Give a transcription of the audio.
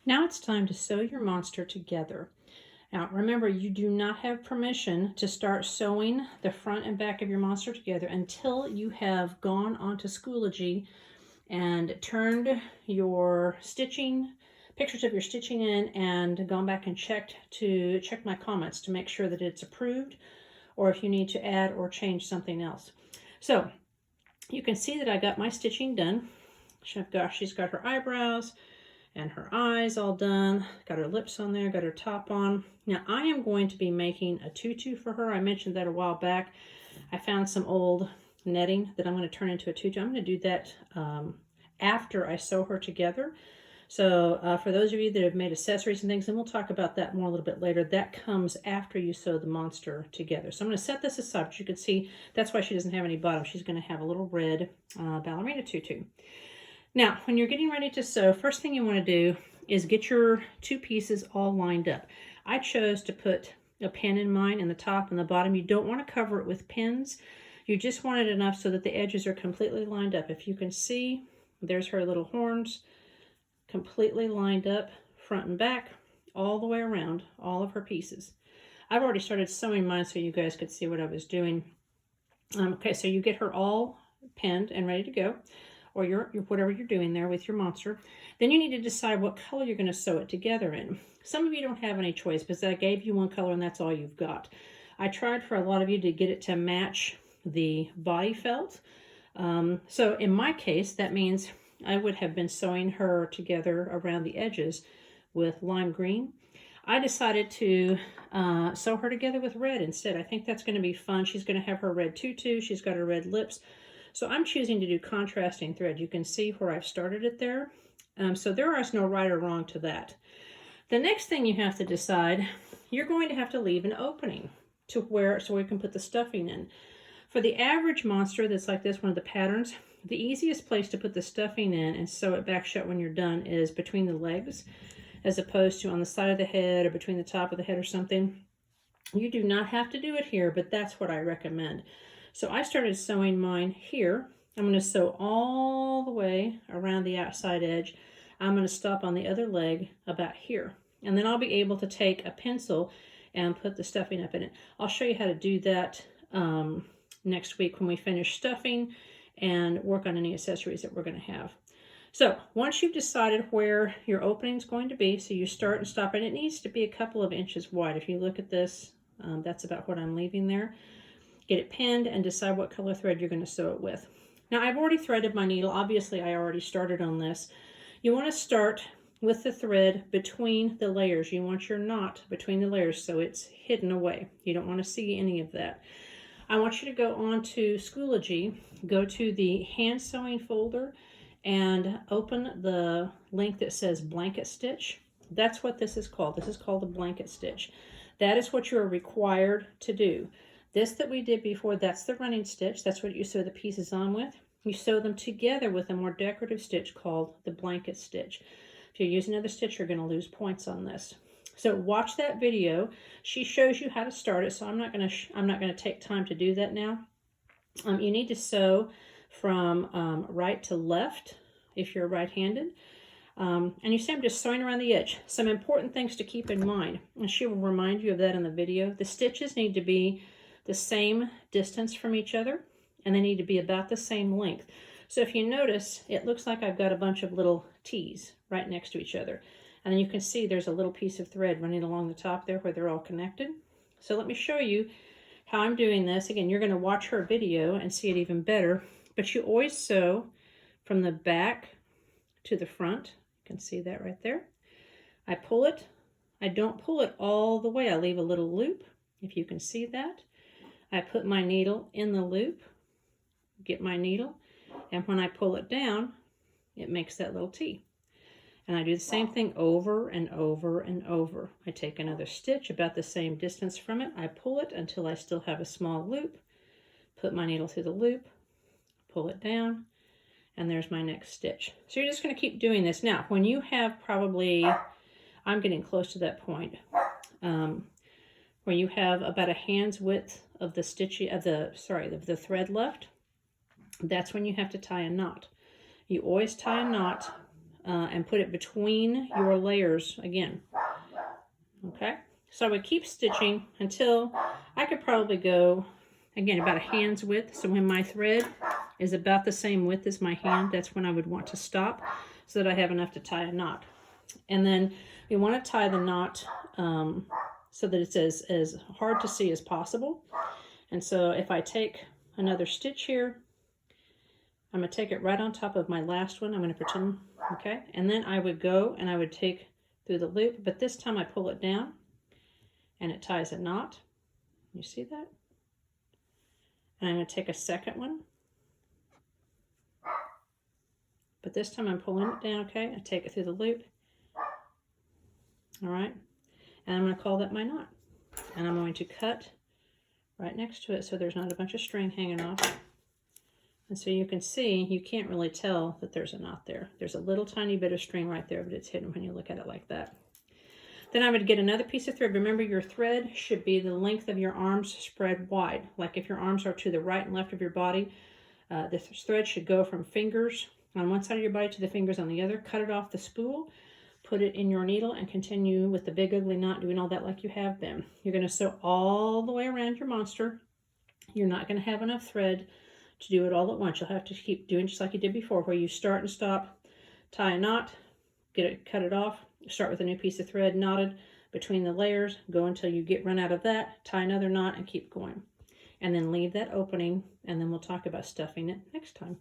Now it's time to sew your monster together. Now remember, you do not have permission to start sewing the front and back of your monster together until you have gone onto Schoology and turned your stitching, pictures of your stitching in, and gone back and checked my comments to make sure that it's approved, or if you need to add or change something else. So you can see that I got my stitching done. She's got her eyebrows and her eyes all done, got her lips on there, got her top on. Now I am going to be making a tutu for her. I mentioned that a while back. I found some old netting that I'm going to turn into a tutu. I'm going to do that after I sew her together. So for those of you that have made accessories and things, and we'll talk about that more a little bit later, that comes after you sew the monster together. So I'm going to set this aside, but you can see that's why she doesn't have any bottom. She's going to have a little red ballerina tutu. Now, when you're getting ready to sew, first thing you want to do is get your two pieces all lined up. I chose to put a pin in mine in the top and the bottom. You don't want to cover it with pins. You just want it enough so that the edges are completely lined up. If you can see, there's her little horns completely lined up, front and back, all the way around, all of her pieces. I've already started sewing mine so you guys could see what I was doing. Okay, so you get her all pinned and ready to go, or your whatever you're doing there with your monster. Then you need to decide what color you're going to sew it together in. Some of you don't have any choice because I gave you one color and that's all you've got. I tried for a lot of you to get it to match the body felt. So in my case, that means I would have been sewing her together around the edges with lime green. I decided to sew her together with red instead. I think that's going to be fun. She's going to have her red tutu. She's got her red lips. So I'm choosing to do contrasting thread. You can see where I've started it there. So there is no right or wrong to that. The next thing you have to decide, you're going to have to leave an opening to where, so we can put the stuffing in. For the average monster that's like this, one of the patterns, the easiest place to put the stuffing in and sew it back shut when you're done is between the legs, as opposed to on the side of the head or between the top of the head or something. You do not have to do it here, but that's what I recommend. So I started sewing mine here. I'm going to sew all the way around the outside edge. I'm going to stop on the other leg about here. And then I'll be able to take a pencil and put the stuffing up in it. I'll show you how to do that next week when we finish stuffing and work on any accessories that we're going to have. So once you've decided where your opening is going to be, so you start and stop, and it needs to be a couple of inches wide. If you look at this, that's about what I'm leaving there. Get it pinned and decide what color thread you're going to sew it with. Now I've already threaded my needle. Obviously I already started on this. You want to start with the thread between the layers. You want your knot between the layers so it's hidden away. You don't want to see any of that. I want you to go on to Schoology, go to the hand sewing folder and open the link that says blanket stitch. That's what this is called. This is called a blanket stitch. That is what you're required to do. This that we did before, that's the running stitch. That's what you sew the pieces on with. You sew them together with a more decorative stitch called the blanket stitch. If you use another stitch, you're going to lose points on this. So watch that video. She shows you how to start it, so I'm not going to take time to do that now. You need to sew from right to left if you're right-handed. And you see I'm just sewing around the edge. Some important things to keep in mind, and she will remind you of that in the video. The stitches need to be the same distance from each other, and they need to be about the same length. So if you notice, it looks like I've got a bunch of little T's right next to each other. And then you can see there's a little piece of thread running along the top there where they're all connected. So let me show you how I'm doing this. Again, you're going to watch her video and see it even better, but you always sew from the back to the front. You can see that right there. I pull it. I don't pull it all the way. I leave a little loop, if you can see that. I put my needle in the loop, get my needle, and when I pull it down, it makes that little T. And I do the same thing over and over and over. I take another stitch about the same distance from it. I pull it until I still have a small loop, put my needle through the loop, pull it down, and there's my next stitch. So you're just going to keep doing this. Now, when you have probably, I'm getting close to that point, where you have about a hand's width of the the thread left, that's when you have to tie a knot. You always tie a knot and put it between your layers again. Okay, so I would keep stitching until I could probably go, again, about a hand's width. So when my thread is about the same width as my hand, that's when I would want to stop so that I have enough to tie a knot. And then we want to tie the knot so that it's as hard to see as possible. And so if I take another stitch here, I'm going to take it right on top of my last one. I'm going to pretend, okay? And then I would go and I would take through the loop, but this time I pull it down and it ties a knot. You see that? And I'm going to take a second one, but this time I'm pulling it down, okay? I take it through the loop. All right, and I'm going to call that my knot. And I'm going to cut right next to it so there's not a bunch of string hanging off. And so you can see, you can't really tell that there's a knot there. There's a little tiny bit of string right there, but it's hidden when you look at it like that. Then I would get another piece of thread. Remember, your thread should be the length of your arms spread wide. Like if your arms are to the right and left of your body, the thread should go from fingers on one side of your body to the fingers on the other. Cut it off the spool, put it in your needle, and continue with the big ugly knot, doing all that like you have been. You're going to sew all the way around your monster. You're not going to have enough thread to do it all at once. You'll have to keep doing just like you did before, where you start and stop, tie a knot, get it, cut it off, start with a new piece of thread knotted between the layers, go until you run out of that, tie another knot, and keep going. And then leave that opening, and then we'll talk about stuffing it next time.